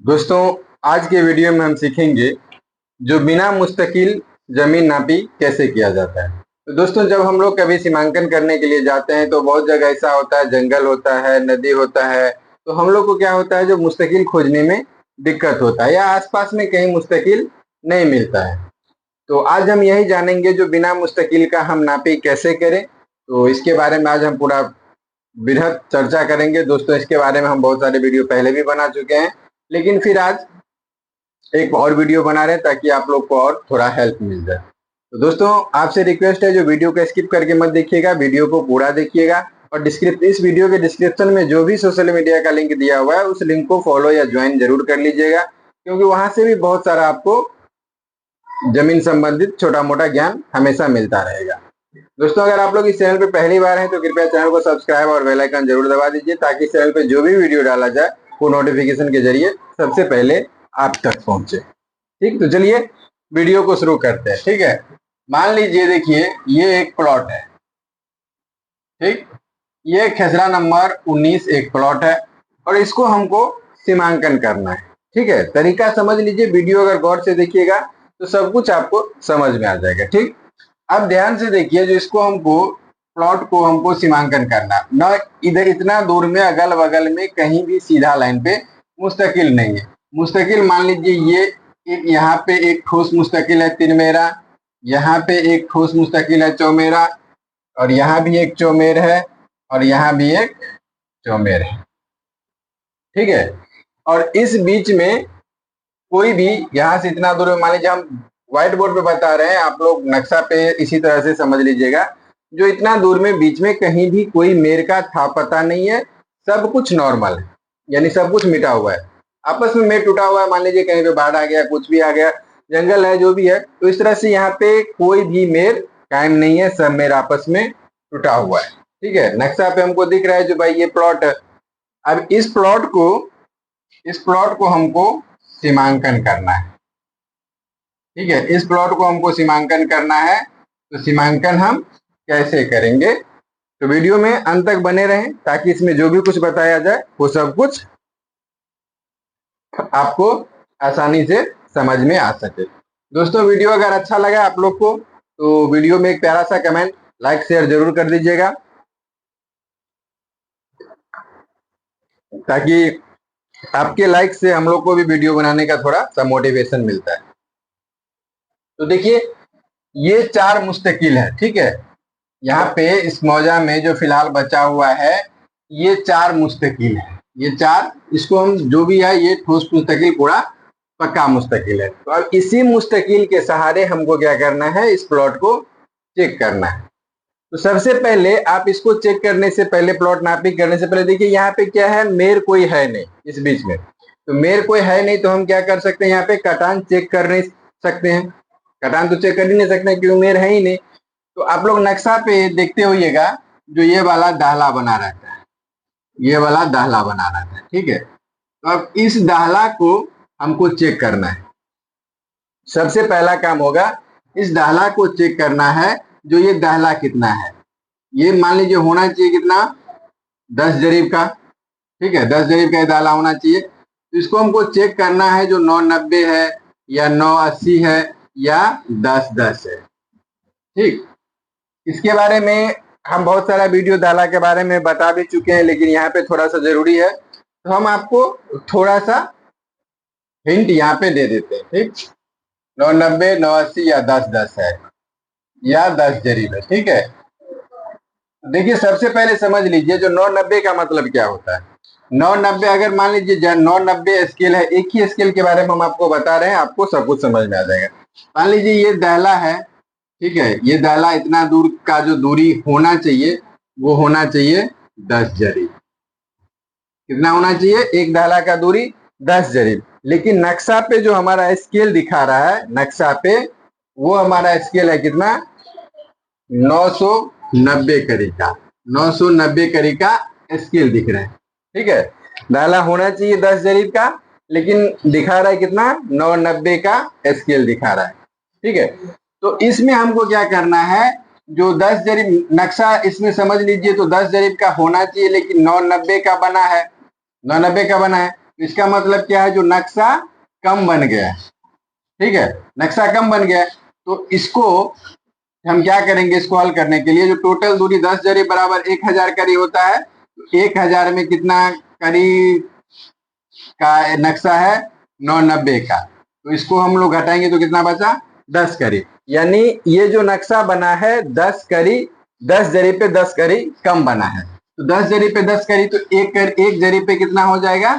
दोस्तों, आज के वीडियो में हम सीखेंगे जो बिना मुस्तकिल जमीन नापी कैसे किया जाता है। तो दोस्तों, जब हम लोग कभी सीमांकन करने के लिए जाते हैं तो बहुत जगह ऐसा होता है, जंगल होता है, नदी होता है, तो हम लोग को क्या होता है, जो मुस्तकिल खोजने में दिक्कत होता है या आसपास में कहीं मुस्तकिल नहीं मिलता है। तो आज हम यही जानेंगे जो बिना मुस्तकिल का हम नापी कैसे करें। तो इसके बारे में आज हम पूरा बृहद चर्चा करेंगे। दोस्तों, इसके बारे में हम बहुत सारे वीडियो पहले भी बना चुके हैं, लेकिन फिर आज एक और वीडियो बना रहे हैं ताकि आप लोग को और थोड़ा हेल्प मिल जाए। तो दोस्तों, आपसे रिक्वेस्ट है, जो वीडियो को स्किप करके मत देखिएगा, वीडियो को पूरा देखिएगा और इस वीडियो के डिस्क्रिप्शन में जो भी सोशल मीडिया का लिंक दिया हुआ है उस लिंक को फॉलो या ज्वाइन जरूर कर लीजिएगा, क्योंकि वहां से भी बहुत सारा आपको जमीन संबंधित छोटा मोटा ज्ञान हमेशा मिलता रहेगा। दोस्तों, अगर आप लोग इस चैनल पे पहली बार हैं तो कृपया चैनल को सब्सक्राइब और बेल आइकन जरूर दबा दीजिए, ताकि चैनल पे जो भी वीडियो डाला जाए वो नोटिफिकेशन के जरिए सबसे पहले आप तक पहुंचे। ठीक, तो चलिए वीडियो को शुरू करते हैं। ठीक है, मान लीजिए, देखिए ये एक प्लॉट है। ठीक, ये खेसरा नंबर 19 एक प्लॉट है और इसको हमको सीमांकन करना है। ठीक है, तरीका समझ लीजिए, वीडियो अगर गौर से देखिएगा तो सब कुछ आपको समझ में आ जाएगा। ठीक, अब ध्यान से देखिए, जो इसको हमको प्लॉट को हमको सीमांकन करना न, इधर इतना दूर में अगल बगल में कहीं भी सीधा लाइन पे मुस्तकिल नहीं है। मुस्तकिल मान लीजिए ये एक, यहाँ पे एक ठोस मुस्तकिल है तिरमेरा, यहाँ पे एक ठोस मुस्तकिल है चौमेरा, और यहाँ भी एक चौमेर है और यहाँ भी एक चौमेर है। ठीक है, और इस बीच में कोई भी, यहाँ से इतना दूर में, मान लीजिए हम व्हाइट बोर्ड पे बता रहे हैं, आप लोग नक्शा पे इसी तरह से समझ लीजिएगा, जो इतना दूर में बीच में कहीं भी कोई मेर का था पता नहीं है, सब कुछ नॉर्मल है, यानी सब कुछ मिटा हुआ है, आपस में मेर टूटा हुआ है। मान लीजिए कहीं पे बाढ़ आ गया, कुछ भी आ गया, जंगल है, जो भी है, तो इस तरह से यहाँ पे कोई भी मेर कायम नहीं है, सब मेर आपस में टूटा हुआ है। ठीक है, नक्शा पे हमको दिख रहा है जो भाई ये प्लॉट है। अब इस प्लॉट को हमको सीमांकन करना है। ठीक है, इस प्लॉट को हमको सीमांकन करना है। तो सीमांकन हम कैसे करेंगे, तो वीडियो में अंत तक बने रहें, ताकि इसमें जो भी कुछ बताया जाए वो सब कुछ आपको आसानी से समझ में आ सके। दोस्तों, वीडियो अगर अच्छा लगा आप लोग को तो वीडियो में एक प्यारा सा कमेंट, लाइक, शेयर जरूर कर दीजिएगा, ताकि आपके लाइक से हम लोग को भी वीडियो बनाने का थोड़ा सा मोटिवेशन मिलता है। तो देखिए, ये 4 मुस्तकिल है। ठीक है, यहाँ पे इस मौजा में जो फिलहाल बचा हुआ है ये 4 मुस्तकिल है। ये 4, इसको हम जो भी है, ये ठोस मुस्तकिल पूरा पक्का मुस्तकिल है। तो अब इसी मुस्तकिल के सहारे हमको क्या करना है, इस प्लॉट को चेक करना है। तो सबसे पहले आप इसको चेक करने से पहले, प्लॉट नापी करने से पहले, देखिए यहाँ पे क्या है, मेर कोई है नहीं इस बीच में। तो मेर कोई है नहीं तो हम क्या कर सकते हैं, यहाँ पे कटान चेक कर नहीं सकते हैं। कटान तो चेक कर ही नहीं सकते क्योंकि मेर है ही नहीं। तो आप लोग नक्शा पे देखते होइएगा, जो ये वाला दाहला बना रहता है, ये वाला दाहला बना रहता है। ठीक है, तो अब इस दाहला को हमको चेक करना है। सबसे पहला काम होगा, इस दाहला को चेक करना है, जो ये दाहला कितना है। ये मान लीजिए होना चाहिए कितना, 10 जरीब का। ठीक है, 10 जरीब का ये दाहला होना चाहिए। तो इसको हमको चेक करना है, जो 990 है या 980 है या 1010 है। ठीक, इसके बारे में हम बहुत सारा वीडियो दाला के बारे में बता भी चुके हैं, लेकिन यहाँ पे थोड़ा सा जरूरी है, तो हम आपको थोड़ा सा हिंट यहाँ पे दे देते हैं। ठीक, 990, 980 या 1010 है या 10 जरीब है। ठीक है, देखिए सबसे पहले समझ लीजिए, जो 990 का मतलब क्या होता है। 990, अगर मान लीजिए 990 स्केल है, एक ही स्केल के बारे में हम आपको बता रहे हैं, आपको सब कुछ समझ में आ जाएगा। मान लीजिए ये दहला है। ठीक है, ये दाहला इतना दूर का जो दूरी होना चाहिए वो होना चाहिए 10 जरीब। कितना होना चाहिए, एक दाहला का दूरी 10 जरीब। लेकिन नक्शा पे जो हमारा स्केल दिखा रहा है, नक्शा पे वो हमारा स्केल है कितना, 990 करी का, 990 करी का स्केल दिख रहा है। ठीक है, दाहला होना चाहिए 10 जरीब का, लेकिन दिखा रहा है कितना, 990 का स्केल दिखा रहा है। ठीक है, तो इसमें हमको क्या करना है, जो 10 जरीब नक्शा इसमें समझ लीजिए, तो 10 जरीब का होना चाहिए, लेकिन 990 का बना है, 990 का बना है। इसका मतलब क्या है, जो नक्शा कम बन गया है, ठीक है, नक्शा कम बन गया है। तो इसको हम क्या करेंगे, इसको हल करने के लिए जो टोटल दूरी 10 जरी बराबर 1000 करी होता है, तो 1000 में कितना करी का नक्शा है, 990 का, तो इसको हम लोग घटाएंगे तो कितना बचा, 10 करी। यानी ये जो नक्शा बना है 10 करी, 10 जरी पे 10 करी कम बना है। तो 10 जरी पे 10 करी तो एक जरी पे कितना हो जाएगा,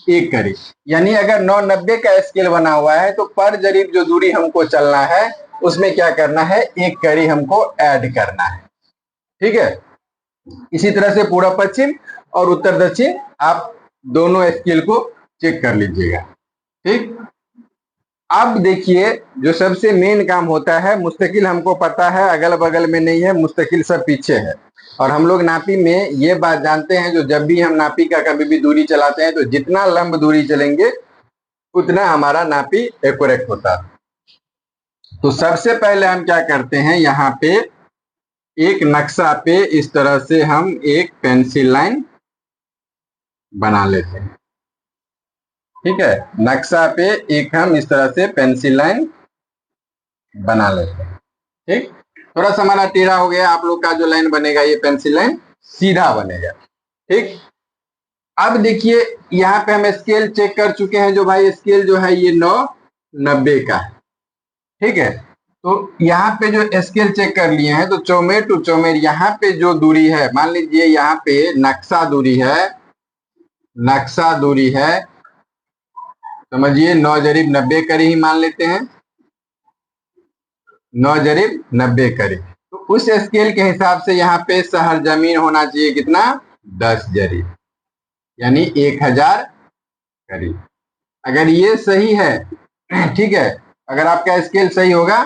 1 करी। यानी अगर 990 का स्केल बना हुआ है तो पर जरीब जो दूरी हमको चलना है उसमें क्या करना है, 1 करी हमको ऐड करना है, ठीक है। इसी तरह से पूर्व पश्चिम और उत्तर दक्षिण आप दोनों स्केल को चेक कर लीजिएगा, ठीक। अब देखिए जो सबसे मेन काम होता है, मुस्तकिल हमको पता है अगल बगल में नहीं है, मुस्तकिल सब पीछे है। और हम लोग नापी में ये बात जानते हैं, जो जब भी हम नापी का कभी भी दूरी चलाते हैं तो जितना लंब दूरी चलेंगे उतना हमारा नापी एक्यूरेट होता है। तो सबसे पहले हम क्या करते हैं, यहाँ पे एक नक्शा पे इस तरह से हम एक पेंसिल लाइन बना लेते हैं, ठीक है। नक्शा पे एक हम इस तरह से पेंसिल लाइन बना लेते हैं, ठीक। थोड़ा सा हमारा टेढ़ा हो गया, आप लोग का जो लाइन बनेगा ये पेंसिल लाइन सीधा बनेगा, ठीक। अब देखिए यहाँ पे हम स्केल चेक कर चुके हैं, जो भाई स्केल जो है ये 990 का है, ठीक है। तो यहाँ पे जो स्केल चेक कर लिए हैं, तो चौमेर टू चौमेर यहाँ पे जो दूरी है, मान लीजिए यहाँ पे नक्शा दूरी है, नक्शा दूरी है समझिए 9 जरीब 90 करी ही मान लेते हैं, 9 जरीब 90 करी। तो उस स्केल के हिसाब से यहाँ पे शहर जमीन होना चाहिए कितना, 10 जरीब, यानी 1000 करी। अगर ये सही है, ठीक है, अगर आपका स्केल सही होगा,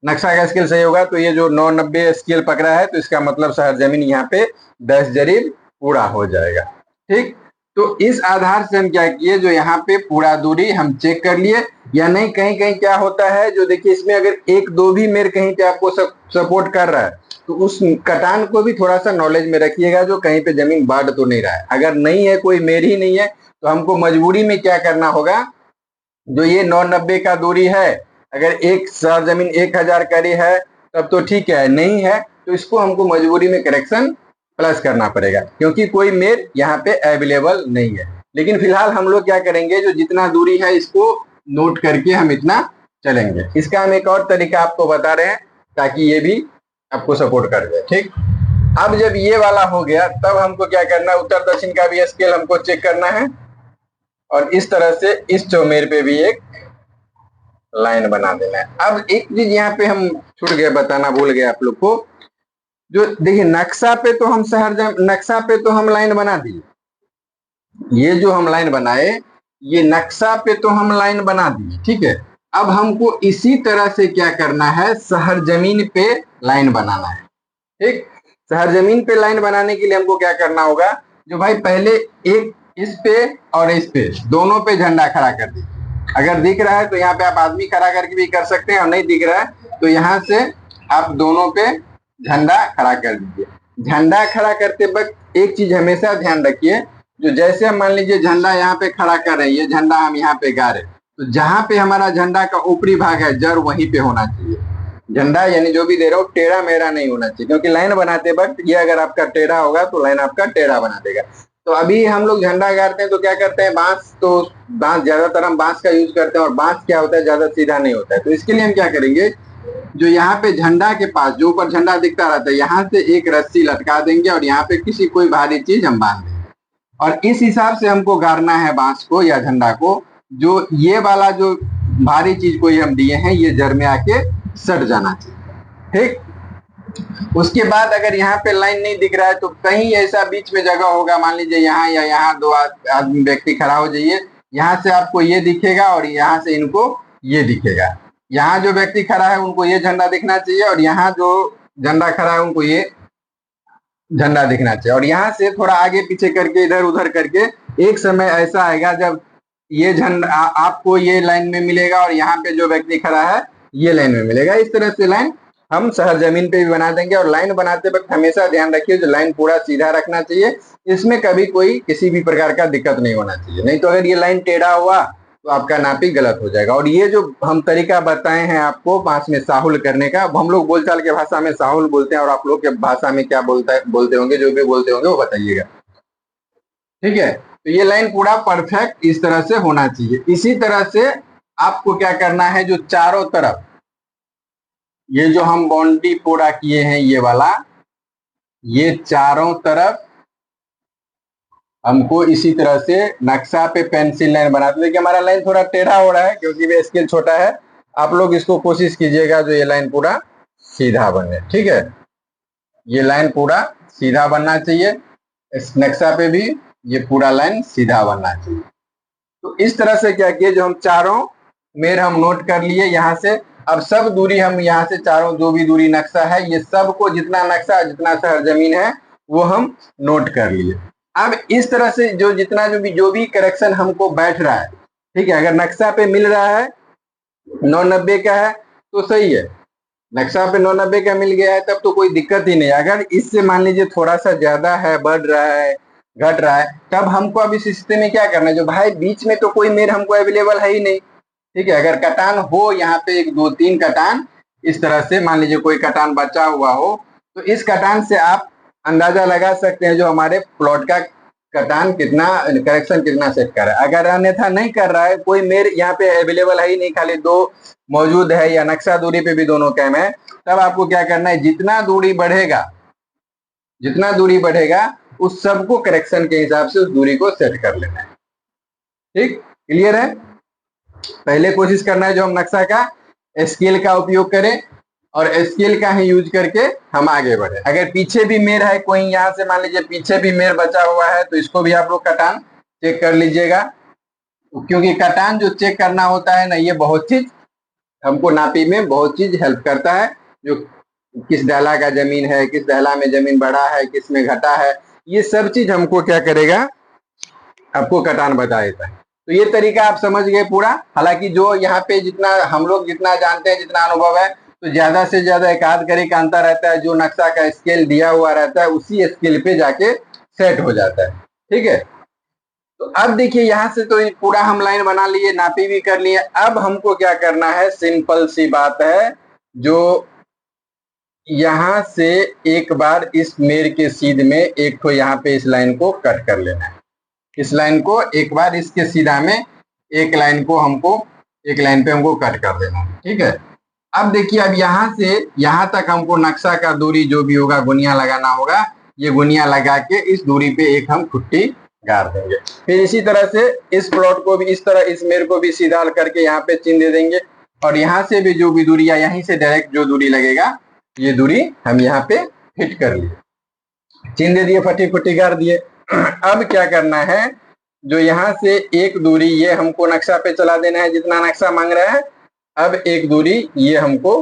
नक्शा का स्केल सही होगा, तो ये जो 990 स्केल पकड़ा है तो इसका मतलब शहर जमीन यहाँ पे 10 जरीब पूरा हो जाएगा, ठीक। तो इस आधार से हम क्या किए, जो यहाँ पे पूरा दूरी हम चेक कर लिए, या नहीं कहीं कहीं क्या होता है, जो देखिए इसमें अगर एक दो भी मेर कहीं पे आपको सपोर्ट कर रहा है तो उस कटान को भी थोड़ा सा नॉलेज में रखिएगा, जो कहीं पे जमीन बढ़ तो नहीं रहा है। अगर नहीं है, कोई मेर ही नहीं है, तो हमको मजबूरी में क्या करना होगा, जो ये 990 का दूरी है, अगर एक शहर जमीन 1000 करी है तब तो ठीक है, नहीं है तो इसको हमको मजबूरी में करेक्शन प्लस करना पड़ेगा, क्योंकि कोई मेर यहाँ पे अवेलेबल नहीं है। लेकिन फिलहाल हम लोग क्या करेंगे, जो जितना दूरी है इसको नोट करके हम इतना चलेंगे। इसका हम एक और तरीका आपको बता रहे हैं ताकि ये भी आपको सपोर्ट कर दे, ठीक। अब जब ये वाला हो गया तब हमको क्या करना है, उत्तर दक्षिण का भी स्केल हमको चेक करना है, और इस तरह से इस चौमेर पे भी एक लाइन बना देना है। अब एक चीज यहाँ पे हम छूट गए, बताना भूल गए आप लोग को, जो देखिए नक्शा पे तो हम नक्शा पे तो हम लाइन बना दिए, ये जो हम लाइन बनाए ये नक्शा पे तो हम लाइन बना दिए, ठीक है। अब हमको इसी तरह से क्या करना है, शहर जमीन पे लाइन बनाना है, ठीक। शहर जमीन पे लाइन बनाने के लिए हमको क्या करना होगा, जो भाई पहले एक इस पे और इस पे दोनों पे झंडा खड़ा कर दीजिए। अगर दिख रहा है तो यहाँ पे आप आदमी खड़ा करके भी कर सकते हैं, और नहीं दिख रहा है तो यहाँ से आप दोनों पे झंडा खड़ा कर दीजिए। झंडा खड़ा करते वक्त एक चीज हमेशा ध्यान रखिए, जो जैसे हम मान लीजिए झंडा यहाँ पे खड़ा कर रहे हैं, ये झंडा हम यहाँ पे गा रहे हैं, तो जहां पे हमारा झंडा का ऊपरी भाग है जड़ वहीं पे होना चाहिए। झंडा यानी जो भी दे रहा हो टेढ़ा मेढ़ा नहीं होना चाहिए, क्योंकि लाइन बनाते वक्त ये अगर आपका टेढ़ा होगा तो लाइन आपका टेढ़ा बना देगा। तो अभी हम लोग झंडा गाड़ते हैं तो क्या करते हैं, बांस ज्यादातर हम बांस का यूज करते हैं, और बांस क्या होता है, ज्यादा सीधा नहीं होता है। तो इसके लिए हम क्या करेंगे, जो यहाँ पे झंडा के पास जो ऊपर झंडा दिखता रहता है, यहाँ से एक रस्सी लटका देंगे और यहाँ पे किसी कोई भारी चीज हम बांध देंगे, और इस हिसाब से हमको गाड़ना है बांस को या झंडा को, जो ये वाला जो भारी चीज को हम दिए हैं ये जड़ में आके सट जाना चाहिए, ठीक। उसके बाद अगर यहाँ पे लाइन नहीं दिख रहा है तो कहीं ऐसा बीच में जगह होगा, मान लीजिए यहाँ या यहाँ दो आदमी व्यक्ति खड़ा हो जाइए, यहाँ से आपको ये दिखेगा और यहाँ से इनको ये दिखेगा। यहाँ जो व्यक्ति खड़ा है उनको ये झंडा दिखना चाहिए, और यहाँ जो झंडा खड़ा है उनको ये झंडा दिखना चाहिए। और यहाँ से थोड़ा आगे पीछे करके इधर उधर करके एक समय ऐसा आएगा जब ये झंडा आपको ये लाइन में मिलेगा और यहाँ पे जो व्यक्ति खड़ा है ये लाइन में मिलेगा। इस तरह से लाइन हम शहर जमीन पे भी बना देंगे। और लाइन बनाते वक्त हमेशा ध्यान रखिए जो लाइन पूरा सीधा रखना चाहिए, इसमें कभी कोई किसी भी प्रकार का दिक्कत नहीं होना चाहिए, नहीं तो अगर ये लाइन टेढ़ा हुआ तो आपका नापी गलत हो जाएगा। और ये जो हम तरीका बताए हैं आपको पास में साहुल करने का, हम लोग बोलचाल के भाषा में साहुल बोलते हैं, और आप लोग के भाषा में क्या बोलते होंगे, जो भी बोलते होंगे वो बताइएगा। ठीक है, तो ये लाइन पूरा परफेक्ट इस तरह से होना चाहिए। इसी तरह से आपको क्या करना है, जो चारों तरफ ये जो हम बाउंड्री पूरा किए हैं ये वाला, ये चारों तरफ हमको इसी तरह से नक्शा पे पेंसिल लाइन बनाते। देखिए हमारा लाइन थोड़ा टेढ़ा हो रहा है क्योंकि स्केल छोटा है। आप लोग इसको कोशिश कीजिएगा जो ये लाइन पूरा सीधा बने। ठीक है, ये लाइन पूरा सीधा बनना चाहिए, इस नक्शा पे भी ये पूरा लाइन सीधा बनना चाहिए। तो इस तरह से क्या किए, जो हम चारों मेर हम नोट कर लिए यहाँ से। अब सब दूरी हम यहाँ से चारों जो भी दूरी नक्शा है ये सबको, जितना नक्शा जितना शहर जमीन है वो हम नोट कर लिए। अब इस तरह से जो जितना जो भी करेक्शन हमको बैठ रहा है, ठीक है, अगर नक्शा पे मिल रहा है 990 का है तो सही है, नक्शा पे 990 का मिल गया है तब तो कोई दिक्कत ही नहीं। अगर इससे मान लीजिए थोड़ा सा ज्यादा है, बढ़ रहा है, घट रहा है, तब हमको अब इस स्थिति में क्या करना है, जो भाई बीच में तो कोई मेर हमको अवेलेबल है ही नहीं। ठीक है, अगर कटान हो यहाँ पे 1 2 3 कटान, इस तरह से मान लीजिए कोई कटान बचा हुआ हो तो इस कटान से आप अंदाजा लगा सकते हैं जो हमारे प्लॉट का कटान कितना, करेक्शन कितना सेट कर रहा है। अगर अन्यथा नहीं कर रहा है, कोई मेर यहाँ पे अवेलेबल है ही नहीं, खाली 2 मौजूद है या नक्शा दूरी पे भी दोनों कैम है, तब आपको क्या करना है, जितना दूरी बढ़ेगा उस सबको करेक्शन के हिसाब से उस दूरी को सेट कर लेना है। ठीक, क्लियर है। पहले कोशिश करना है जो हम नक्शा का स्केल का उपयोग करें और स्केल का ही यूज करके हम आगे बढ़े। अगर पीछे भी मेर है कोई, यहाँ से मान लीजिए पीछे भी मेर बचा हुआ है, तो इसको भी आप लोग कटान चेक कर लीजिएगा, क्योंकि कटान जो चेक करना होता है ना, ये बहुत चीज हमको नापी में बहुत चीज हेल्प करता है। जो किस दहला का जमीन है, किस दहला में जमीन बढ़ा है, किस में घटा है, ये सब चीज हमको क्या करेगा, आपको कटान बता देता है। तो ये तरीका आप समझ गए पूरा। हालांकि जो यहाँ पे जितना हम लोग जितना जानते हैं, जितना अनुभव है, तो ज्यादा से ज्यादा एक आध करे का अंतर रहता है। जो नक्शा का स्केल दिया हुआ रहता है उसी स्केल पे जाके सेट हो जाता है। ठीक है, तो अब देखिए यहाँ से तो पूरा हम लाइन बना लिए, नापी भी कर लिए। अब हमको क्या करना है, सिंपल सी बात है, जो यहाँ से एक बार इस मेर के सीध में एक तो यहाँ पे इस लाइन को कट कर लेना है। इस लाइन को एक बार इसके सीधा में एक लाइन को हमको एक लाइन पे हमको कट कर देना है। ठीक है, अब देखिए अब यहाँ से यहाँ तक हमको नक्शा का दूरी जो भी होगा गुनिया लगाना होगा। ये गुनिया लगा के इस दूरी पे एक हम खुट्टी गाड़ देंगे। फिर इसी तरह से इस प्लॉट को भी इस तरह, इस मेर को भी सीधा करके यहाँ पे चिन्ह दे देंगे। और यहाँ से भी जो भी दूरी या यहीं से डायरेक्ट जो दूरी लगेगा, ये दूरी हम यहाँ पे फिट कर लिए, चिन्ह दे दिए, फटी फटी गाड़ दिए। अब क्या करना है, जो यहाँ से एक दूरी ये हमको नक्शा पे चला देना है, जितना नक्शा मांग रहा है। अब एक दूरी ये हमको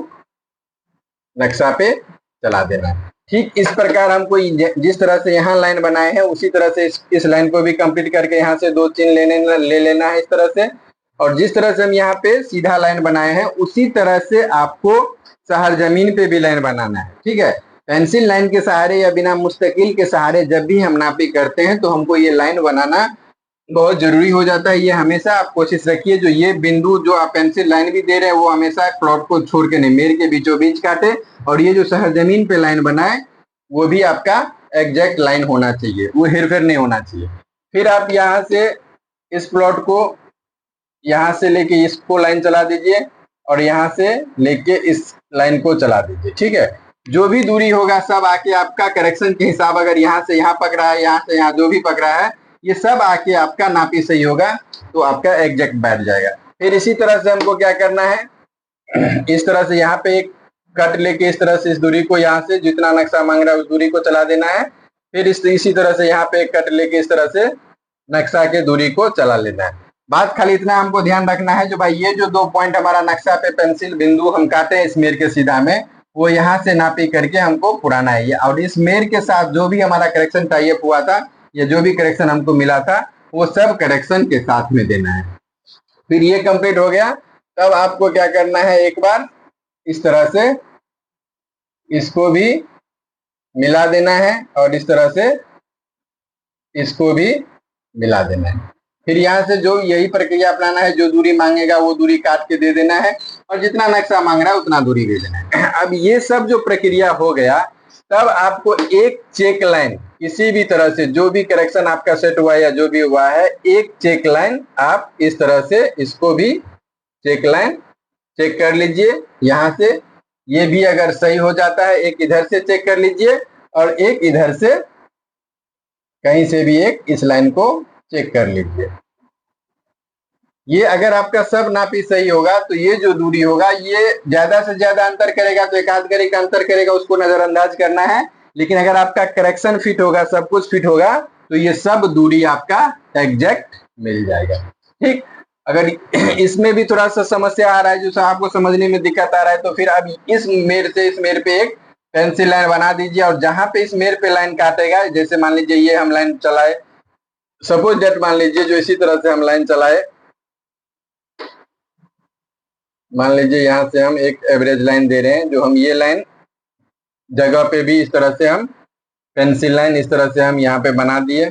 नक्शा पे चला देना है। ठीक इस प्रकार हमको जिस तरह से यहाँ लाइन बनाए हैं उसी तरह से इस लाइन को भी कंप्लीट करके यहाँ से 2 चिन्ह ले लेना है इस तरह से। और जिस तरह से हम यहाँ पे सीधा लाइन बनाए हैं उसी तरह से आपको शहर जमीन पे भी लाइन बनाना है। ठीक है, पेंसिल लाइन के सहारे या बिना मुस्तकिल के सहारे जब भी हम नापी करते हैं तो हमको ये लाइन बनाना बहुत जरूरी हो जाता है। ये हमेशा आप कोशिश रखिए जो ये बिंदु जो आप पेंसिल लाइन भी दे रहे हैं वो हमेशा प्लॉट को छोड़ के नहीं, मेर के बीचों बीच काटे। और ये जो शहर जमीन पे लाइन बनाए वो भी आपका एग्जैक्ट लाइन होना चाहिए, वो हेरफेर नहीं होना चाहिए। फिर आप यहाँ से इस प्लॉट को यहाँ से लेके इसको लाइन चला दीजिए और यहाँ से लेके इस लाइन को चला दीजिए। ठीक है, जो भी दूरी होगा सब आके आपका करेक्शन के हिसाब, अगर यहाँ से यहाँ पकड़ा है, यहाँ से यहाँ जो भी पकड़ा है, ये सब आके आपका नापी सही होगा तो आपका एग्जैक्ट बैठ जाएगा। फिर इसी तरह से हमको क्या करना है, इस तरह से यहाँ पे एक कट लेके इस तरह से इस दूरी को यहाँ से जितना नक्शा मांग रहा है उस दूरी को चला देना है। फिर इसी तरह से यहाँ पे एक कट लेके इस तरह से नक्शा के दूरी को चला लेना है। बात खाली इतना हमको ध्यान रखना है, जो भाई ये जो 2 पॉइंट हमारा नक्शा पे पेंसिल बिंदु हम काटे इस मेर के सीधा में, वो यहाँ से नापी करके हमको पुराना है। और इस मेर के साथ जो भी हमारा करेक्शन टाइप हुआ था या जो भी करेक्शन हमको मिला था वो सब करेक्शन के साथ में देना है। फिर ये कंप्लीट हो गया, तब आपको क्या करना है, एक बार इस तरह से इसको भी मिला देना है और इस तरह से इसको भी मिला देना है। फिर यहाँ से जो यही प्रक्रिया अपनाना है, जो दूरी मांगेगा वो दूरी काट के दे देना है और जितना नक्शा मांग रहा है उतना दूरी दे देना है। अब ये सब जो प्रक्रिया हो गया, तब आपको एक चेक लाइन किसी भी तरह से जो भी करेक्शन आपका सेट हुआ है या जो भी हुआ है, एक चेक लाइन आप इस तरह से इसको भी चेक लाइन चेक कर लीजिए। यहाँ से ये भी अगर सही हो जाता है, एक इधर से चेक कर लीजिए और एक इधर से कहीं से भी एक इस लाइन को चेक कर लीजिए। ये अगर आपका सब नापी सही होगा तो ये जो दूरी होगा ये ज्यादा से ज्यादा अंतर करेगा तो 1 आध गरे का अंतर करेगा, उसको नजरअंदाज करना है। लेकिन अगर आपका करेक्शन फिट होगा, सब कुछ फिट होगा, तो ये सब दूरी आपका एग्जैक्ट मिल जाएगा। ठीक, अगर इसमें भी थोड़ा सा समस्या आ रहा है, जो आपको समझने में दिक्कत आ रहा है, तो फिर अब इस मेड़ से इस मेड़ पे एक पेंसिल लाइन बना दीजिए और जहां पे इस मेड़ पे लाइन काटेगा, जैसे मान लीजिए ये हम लाइन चलाए, सपोज दैट मान लीजिए जो इसी तरह से हम लाइन चलाए, मान लीजिए यहां से हम एक एवरेज लाइन दे रहे हैं, जो हम ये लाइन जगह पे भी इस तरह से हम पेंसिल लाइन इस तरह से हम यहाँ पे बना दिए।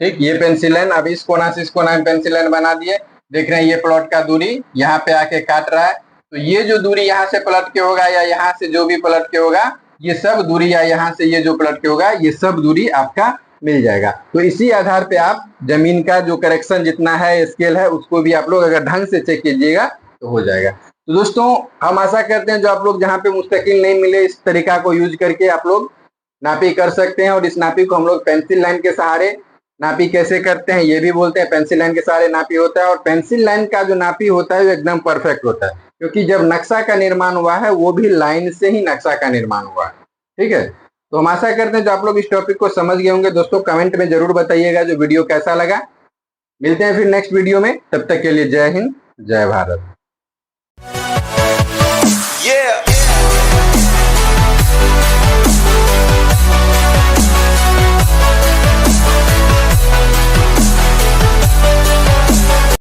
ठीक, ये पेंसिल लाइन, अब इस कोना से इस कोना में पेंसिल लाइन बना दिए। देख रहे हैं ये प्लॉट का दूरी यहाँ पे आके काट रहा है, तो ये जो दूरी यहाँ से पलट के होगा या यहाँ से जो भी पलट के होगा, ये सब दूरी या यहाँ से ये जो पलट के होगा, ये सब दूरी आपका मिल जाएगा। तो इसी आधार पे आप जमीन का जो करेक्शन जितना है, स्केल है, उसको भी आप लोग अगर ढंग से चेक कीजिएगा तो हो जाएगा। तो दोस्तों हम आशा करते हैं जो आप लोग जहाँ पे मुस्तकिल नहीं मिले, इस तरीका को यूज करके आप लोग नापी कर सकते हैं। और इस नापी को हम लोग पेंसिल लाइन के सहारे नापी कैसे करते हैं ये भी बोलते हैं। पेंसिल लाइन के सहारे नापी होता है और पेंसिल लाइन का जो नापी होता है वो एकदम परफेक्ट होता है, क्योंकि जब नक्शा का निर्माण हुआ है वो भी लाइन से ही नक्शा का निर्माण हुआ है। ठीक है, तो हम आशा करते हैं जो आप लोग इस टॉपिक को समझ गए होंगे। दोस्तों कमेंट में जरूर बताइएगा जो वीडियो कैसा लगा। मिलते हैं फिर नेक्स्ट वीडियो में, तब तक के लिए जय हिंद, जय भारत।